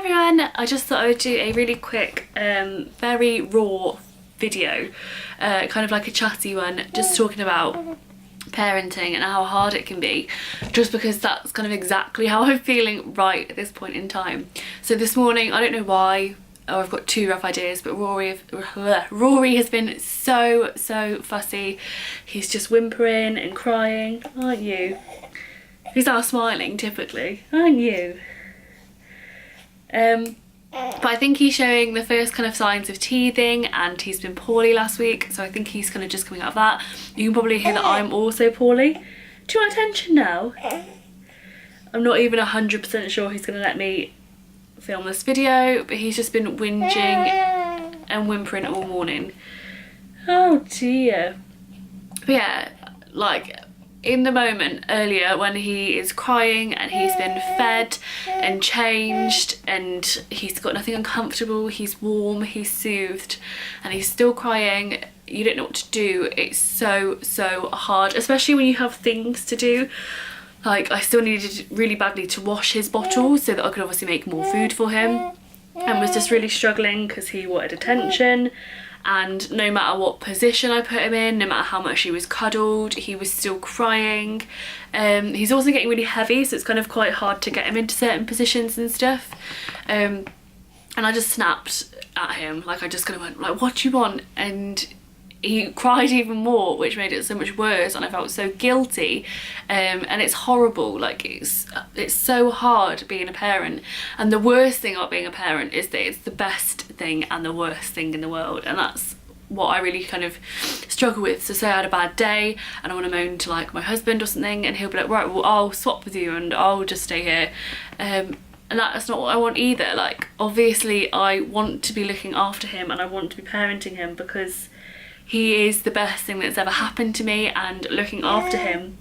everyone, I just thought I would do a really quick, very raw video, kind of like a chatty one, just talking about parenting and how hard it can be, just because that's kind of exactly how I'm feeling right at this point in time. So this morning, I don't know why, I've got two rough ideas, but Rory has been so fussy. He's just whimpering and crying, aren't you? He's now smiling typically, aren't you? But I think he's showing the first kind of signs of teething, and he's been poorly last week, so I think he's kind of just coming out of that. You can probably hear that I'm also poorly. Do you want attention now? I'm not even 100% sure he's going to let me film this video, but he's just been whinging and whimpering all morning. Oh dear. But yeah, like in the moment earlier when he is crying and he's been fed and changed and he's got nothing uncomfortable, he's warm, he's soothed, and he's still crying, you don't know what to do. It's so hard, especially when you have things to do. Like, I still needed really badly to wash his bottle so that I could obviously make more food for him, and was just really struggling because he wanted attention. And no matter what position I put him in, no matter how much he was cuddled, he was still crying. He's also getting really heavy, so it's kind of quite hard to get him into certain positions and stuff. And I just snapped at him, like I just kind of went like, what do you want? And he cried even more, which made it so much worse, and I felt so guilty. And it's horrible, like it's so hard being a parent, and the worst thing about being a parent is that it's the best thing and the worst thing in the world, and that's what I really kind of struggle with. So say I had a bad day and I want to moan to like my husband or something, and he'll be like, right, well I'll swap with you and I'll just stay here, and that's not what I want either. Like, obviously I want to be looking after him and I want to be parenting him because he is the best thing that's ever happened to me, and looking after him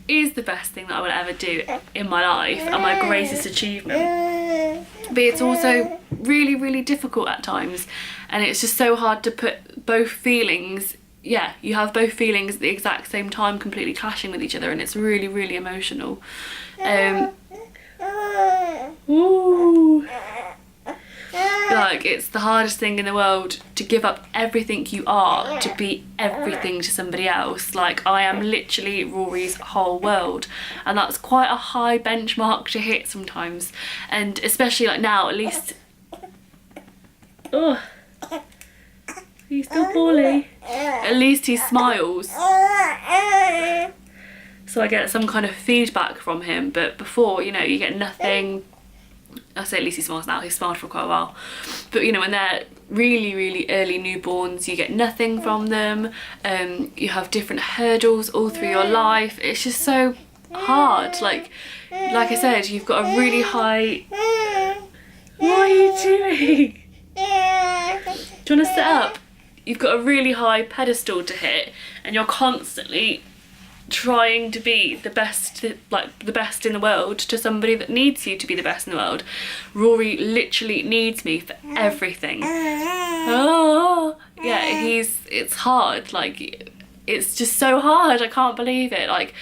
is the best thing that I would ever do in my life and my greatest achievement. But it's also really difficult at times, and it's just so hard to put both feelings, yeah, you have both feelings at the exact same time completely clashing with each other, and it's really emotional. Ooh. Like, it's the hardest thing in the world to give up everything you are to be everything to somebody else. Like, I am literally Rory's whole world, and that's quite a high benchmark to hit sometimes, and especially like now, at least. Oh, he's still poorly. At least he smiles, so I get some kind of feedback from him, but before, you know, you get nothing. I say at least he smiles now, he's smiled for quite a while. But you know, when they're really early newborns, you get nothing from them. You have different hurdles all through your life. It's just so hard. Like I said, you've got a really high... What are you doing? Do you want to sit up? You've got a really high pedestal to hit, and you're constantly trying to be the best, like the best in the world, to somebody that needs you to be the best in the world. Rory literally needs me for everything. Oh yeah, it's hard, like it's just so hard. I can't believe it. Like,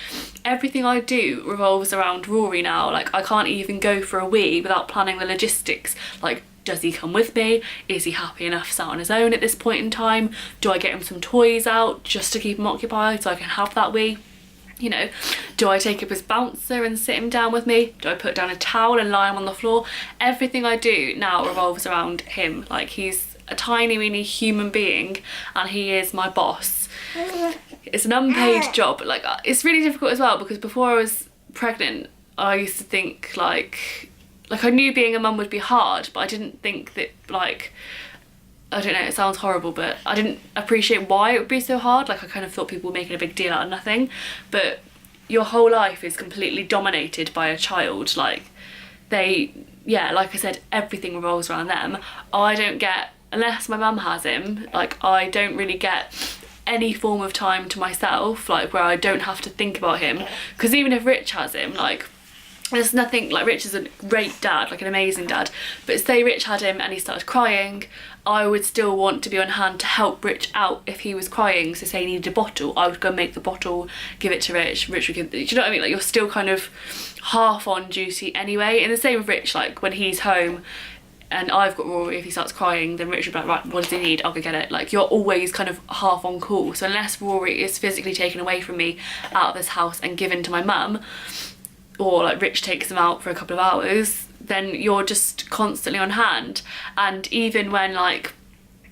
everything I do revolves around Rory now. Like, I can't even go for a wee without planning the logistics. Like, does he come with me? Is he happy enough sat on his own at this point in time? Do I get him some toys out just to keep him occupied so I can have that wee? You know, do I take up his bouncer and sit him down with me? Do I put down a towel and lie him on the floor? Everything I do now revolves around him. Like, he's a tiny weeny human being, and he is my boss. It's an unpaid job. Like, it's really difficult as well, because before I was pregnant, I used to think like I knew being a mum would be hard, but I didn't think that, like, I don't know, it sounds horrible, but I didn't appreciate why it would be so hard. Like, I kind of thought people were making a big deal out of nothing, but your whole life is completely dominated by a child. Like, yeah, like I said, everything revolves around them. I don't get, unless my mum has him, like, I don't really get any form of time to myself, like, where I don't have to think about him. Because even if Rich has him, like, there's nothing, like, Rich is a great dad, like an amazing dad, but say Rich had him and he started crying, I would still want to be on hand to help Rich out if he was crying. So say he needed a bottle, I would go make the bottle, give it to Rich, Rich would give, do you know what I mean? Like, you're still kind of half on duty anyway. And the same with Rich, like when he's home, and I've got Rory, if he starts crying, then Rich will be like, right, what does he need? I'll go get it. Like, you're always kind of half on call. So unless Rory is physically taken away from me out of this house and given to my mum, or like Rich takes him out for a couple of hours, then you're just constantly on hand. And even when, like,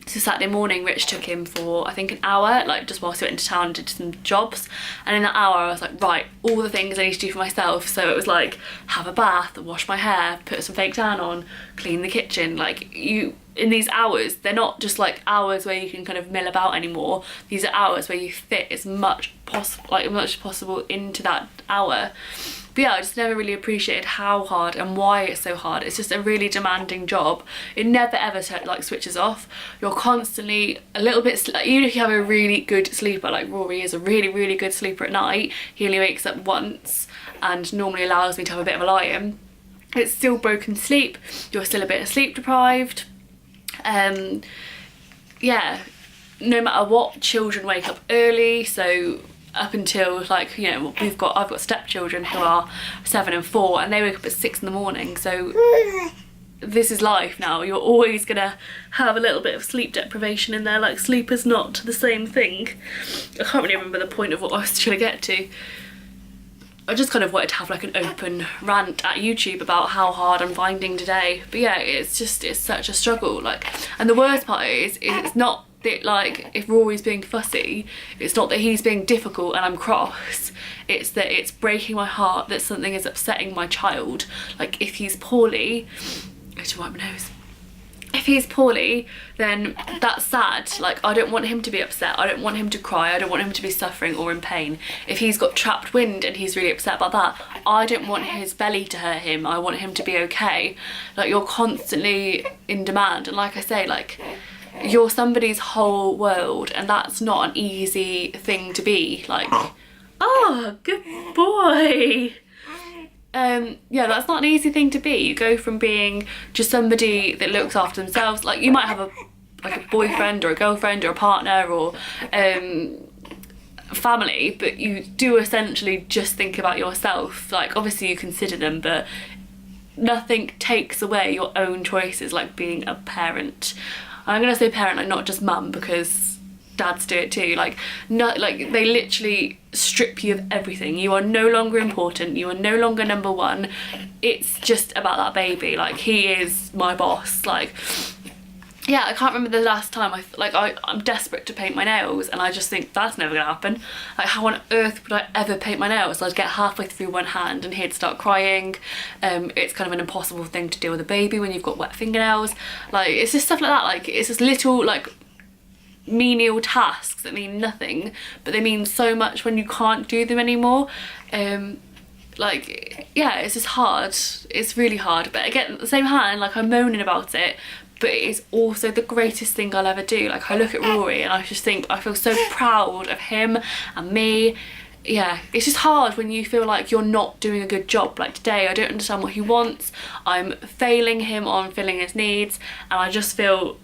so Saturday morning, Rich took him for, I think, an hour, like just whilst he went into town and did some jobs. And in that hour, I was like, right, all the things I need to do for myself. So it was like, have a bath, wash my hair, put some fake tan on, clean the kitchen. Like, you, in these hours, they're not just like hours where you can kind of mill about anymore. These are hours where you fit as much as possible into that hour. But yeah, I just never really appreciated how hard and why it's so hard. It's just a really demanding job. It never ever like switches off. You're constantly a little bit, even if you have a really good sleeper, like Rory is a really, really good sleeper at night. He only wakes up once and normally allows me to have a bit of a lie-in. It's still broken sleep. You're still a bit sleep deprived. Yeah, no matter what, children wake up early, so up until, like, you know, I've got stepchildren who are 7 and 4, and they wake up at 6 in the morning. So this is life now. You're always gonna have a little bit of sleep deprivation in there. Like, sleep is not the same thing. I can't really remember the point of what I was trying to get to. I just kind of wanted to have like an open rant at YouTube about how hard I'm finding today. But yeah, it's such a struggle. Like, and the worst part is it's not that, like, if Rory's being fussy, it's not that he's being difficult and I'm cross. It's that it's breaking my heart that something is upsetting my child. Like, if he's poorly, I have to wipe my nose. If he's poorly, then that's sad. Like, I don't want him to be upset. I don't want him to cry. I don't want him to be suffering or in pain. If he's got trapped wind and he's really upset about that, I don't want his belly to hurt him. I want him to be okay. Like, you're constantly in demand. And like I say, like, you're somebody's whole world, and that's not an easy thing to be. Like, oh, good boy. Yeah, that's not an easy thing to be. You go from being just somebody that looks after themselves, like, you might have a boyfriend or a girlfriend or a partner or family, but you do essentially just think about yourself. Like, obviously you consider them, but nothing takes away your own choices, like being a parent. I'm gonna say parent, like, not just mum, because dads do it too. Like, they literally strip you of everything. You are no longer important. You are no longer number one. It's just about that baby. Like, he is my boss. Like, yeah, I can't remember the last time I'm desperate to paint my nails, and I just think that's never gonna happen. Like, how on earth would I ever paint my nails? I'd get halfway through one hand and he'd start crying. It's kind of an impossible thing to deal with a baby when you've got wet fingernails. Like, it's just stuff like that. Like, it's just little, like, menial tasks that mean nothing, but they mean so much when you can't do them anymore. Like, yeah, it's just hard. It's really hard. But again, at the same hand, like, I'm moaning about it, but it is also the greatest thing I'll ever do. Like, I look at Rory and I just think, I feel so proud of him and me. Yeah, it's just hard when you feel like you're not doing a good job. Like, today, I don't understand what he wants. I'm failing him on filling his needs, and I just feel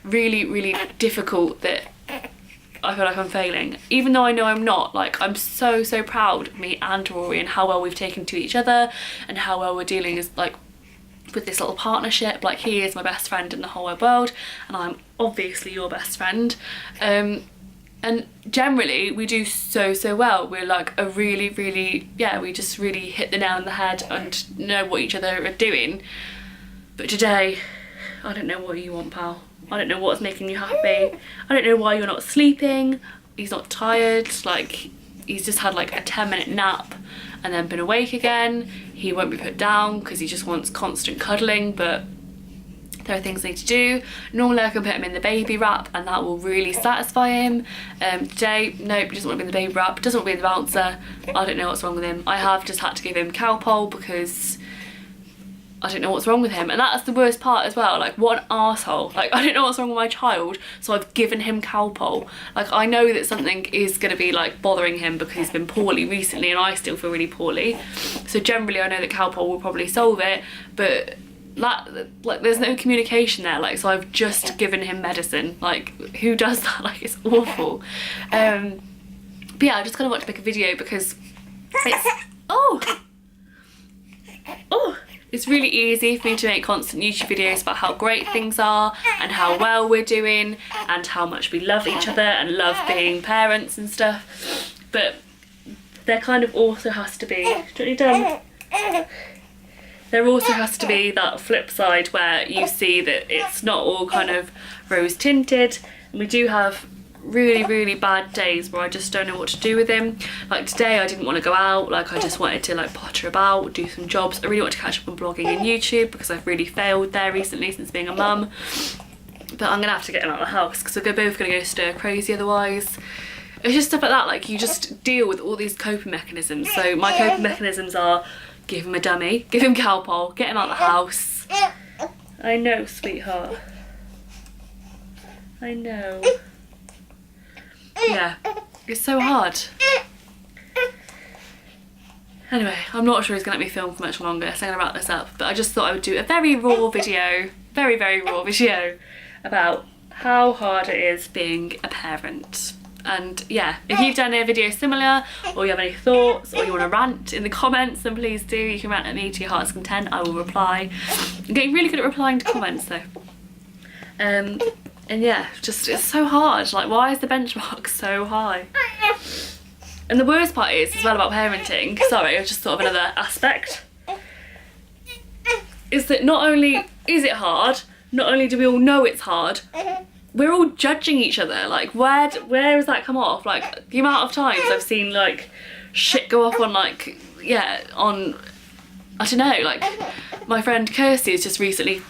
really, really difficult that I feel like I'm failing, even though I know I'm not. Like, I'm so proud of me and Rory and how well we've taken to each other and how well we're dealing as, like, with this little partnership. Like, he is my best friend in the whole wide world, and I'm obviously your best friend. And generally we do so well. We're like a really, yeah, we just really hit the nail on the head and know what each other are doing. But today, I don't know what you want, pal. I don't know what's making you happy. I don't know why you're not sleeping. He's not tired. Like, he's just had like a 10-minute nap and then been awake again. He won't be put down because he just wants constant cuddling, but there are things I need to do. Normally I can put him in the baby wrap and that will really satisfy him. Today, nope, he doesn't want to be in the baby wrap, doesn't want to be in the bouncer. I don't know what's wrong with him. I have just had to give him Calpol because I don't know what's wrong with him. And that's the worst part as well. Like, what an arsehole. Like, I don't know what's wrong with my child, so I've given him Calpol. Like, I know that something is going to be, like, bothering him because he's been poorly recently and I still feel really poorly. So generally I know that Calpol will probably solve it, but like, there's no communication there. Like, so I've just given him medicine. Like, who does that? Like, it's awful. But yeah, I just kind of want to make a video because it's, oh, It's really easy for me to make constant YouTube videos about how great things are and how well we're doing and how much we love each other and love being parents and stuff. But there kind of also has to be, there also has to be that flip side where you see that it's not all kind of rose tinted, and we do have really bad days where I just don't know what to do with him. Like today I didn't want to go out, like I just wanted to like potter about, do some jobs. I really want to catch up on blogging and YouTube because I've really failed there recently since being a mum. But I'm gonna have to get him out of the house because we're both gonna go stir crazy otherwise. It's just stuff like that, like you just deal with all these coping mechanisms. So my coping mechanisms are give him a dummy, give him Calpol, get him out of the house. I know, sweetheart. I know. Yeah, it's so hard. Anyway, I'm not sure he's going to let me film for much longer, so I'm going to wrap this up. But I just thought I would do a very raw video, very raw video about how hard it is being a parent. And yeah, if you've done a video similar, or you have any thoughts, or you want to rant in the comments, then please do. You can rant at me to your heart's content. I will reply. I'm getting really good at replying to comments though. And yeah, just it's so hard. Like, why is the benchmark so high? And the worst part is as well about parenting, sorry, I just thought of another aspect, is that not only is it hard, not only do we all know it's hard, we're all judging each other. Like, where has that come off? Like, the amount of times I've seen like shit go off on like, yeah, on, I don't know, like my friend Kirsty has just recently,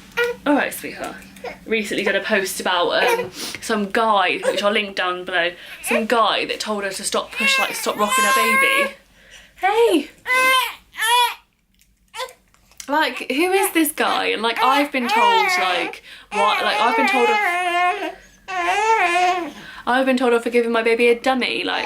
alright sweetheart, recently done a post about some guy, which I'll link down below, some guy that told her to stop rocking her baby. Hey! Like, who is this guy? And like, I've been told like, what, like I've been told off for giving my baby a dummy. Like,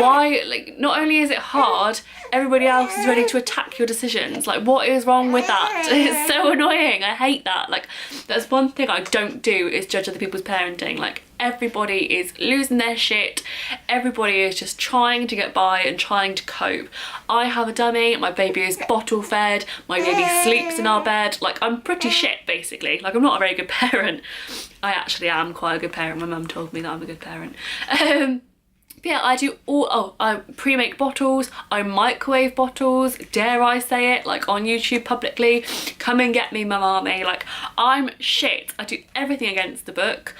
why, like, not only is it hard, everybody else is ready to attack your decisions. Like, what is wrong with that? It's so annoying. I hate that. Like, that's one thing I don't do, is judge other people's parenting. Like, everybody is losing their shit. Everybody is just trying to get by and trying to cope. I have a dummy, my baby is bottle fed, my baby sleeps in our bed. Like, I'm pretty shit basically. Like, I'm not a very good parent. I actually am quite a good parent. My mum told me that I'm a good parent. Yeah, I do all, I pre-make bottles, I microwave bottles, dare I say it, like on YouTube publicly. Come and get me, mamami. Like, I'm shit. I do everything against the book.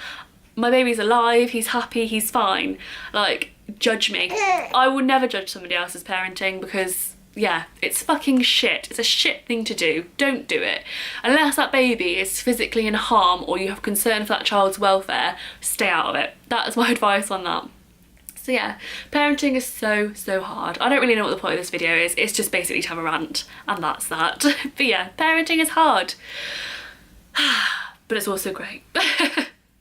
My baby's alive, he's happy, he's fine. Like, judge me. I will never judge somebody else's parenting because, yeah, it's fucking shit. It's a shit thing to do. Don't do it. Unless that baby is physically in harm or you have concern for that child's welfare, stay out of it. That is my advice on that. So yeah, parenting is so hard. I don't really know what the point of this video is. It's just basically to have a rant, and that's that. But yeah, parenting is hard. But it's also great.